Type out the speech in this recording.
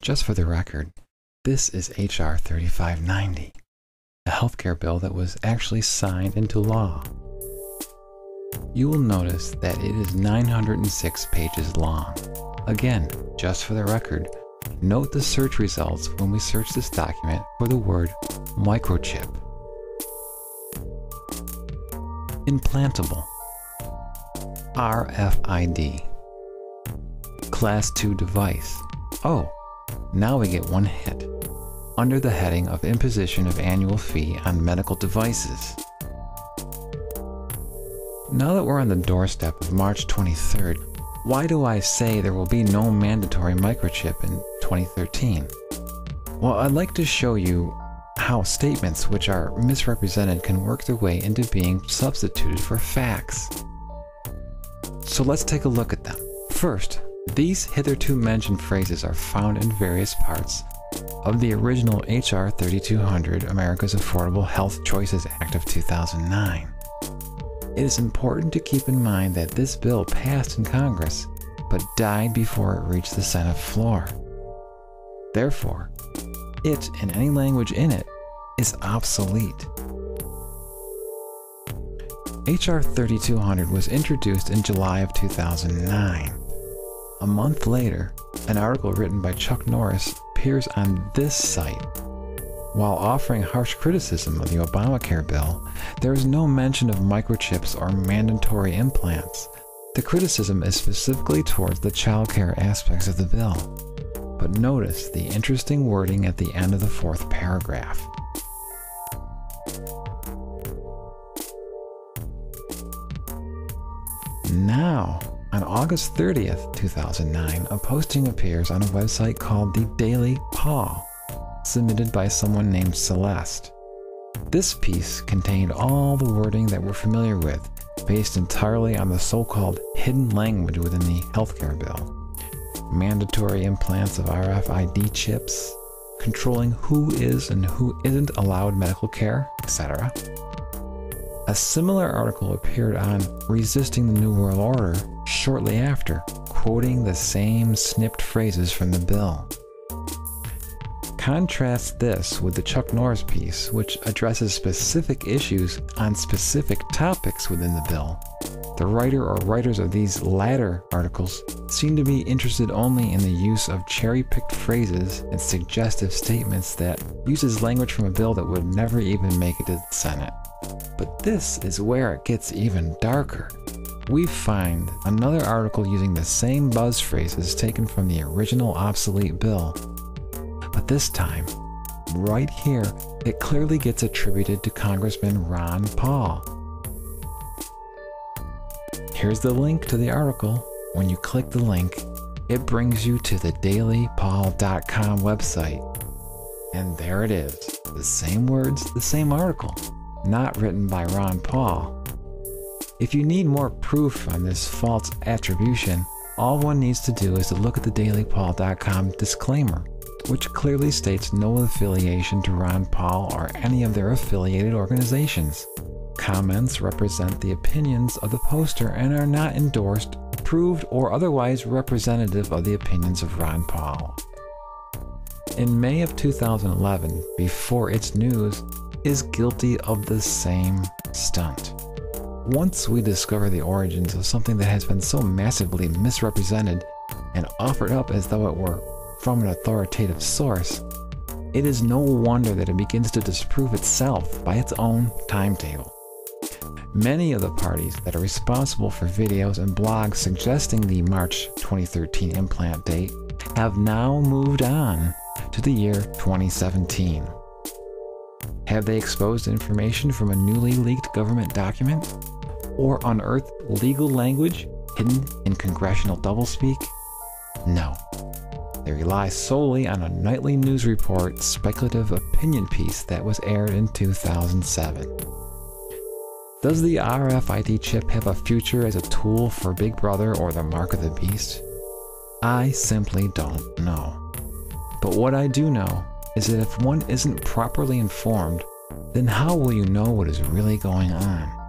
Just for the record, this is H.R. 3590, a healthcare bill that was actually signed into law. You will notice that it is 906 pages long. Again, just for the record, note the search results when we search this document for the word microchip. Implantable. RFID. Class 2 device. Oh, now we get one hit, under the heading of imposition of annual fee on medical devices. Now that we're on the doorstep of March 23rd, why do I say there will be no mandatory microchip in 2013? Well, I'd like to show you how statements which are misrepresented can work their way into being substituted for facts. So let's take a look at them. First, these hitherto mentioned phrases are found in various parts of the original H.R. 3200, America's Affordable Health Choices Act of 2009. It is important to keep in mind that this bill passed in Congress, but died before it reached the Senate floor. Therefore, it, and any language in it, is obsolete. H.R. 3200 was introduced in July of 2009. A month later, an article written by Chuck Norris appears on this site. While offering harsh criticism of the Obamacare bill, there is no mention of microchips or mandatory implants. The criticism is specifically towards the childcare aspects of the bill. But notice the interesting wording at the end of the fourth paragraph. Now, on August 30th, 2009, a posting appears on a website called the Daily Paw, submitted by someone named Celeste. This piece contained all the wording that we're familiar with, based entirely on the so-called hidden language within the healthcare bill. Mandatory implants of RFID chips, controlling who is and who isn't allowed medical care, etc. A similar article appeared on Resisting the New World Order shortly after, quoting the same snipped phrases from the bill. Contrast this with the Chuck Norris piece, which addresses specific issues on specific topics within the bill. The writer or writers of these latter articles seem to be interested only in the use of cherry-picked phrases and suggestive statements that uses language from a bill that would never even make it to the Senate. But this is where it gets even darker. We find another article using the same buzz phrases taken from the original obsolete bill. But this time, right here, it clearly gets attributed to Congressman Ron Paul. Here's the link to the article. When you click the link, it brings you to the dailypaul.com website. And there it is, the same words, the same article, not written by Ron Paul. If you need more proof on this false attribution, all one needs to do is to look at the dailypaul.com disclaimer, which clearly states no affiliation to Ron Paul or any of their affiliated organizations. Comments represent the opinions of the poster and are not endorsed, approved, or otherwise representative of the opinions of Ron Paul. In May of 2011, Before It's News is guilty of the same stunt. Once we discover the origins of something that has been so massively misrepresented and offered up as though it were from an authoritative source, it is no wonder that it begins to disprove itself by its own timetable. Many of the parties that are responsible for videos and blogs suggesting the March 2013 implant date have now moved on to the year 2017. Have they exposed information from a newly leaked government document? Or unearthed legal language hidden in congressional doublespeak? No. They rely solely on a nightly news report speculative opinion piece that was aired in 2007. Does the RFID chip have a future as a tool for Big Brother or the Mark of the Beast? I simply don't know. But what I do know is that if one isn't properly informed, then how will you know what is really going on?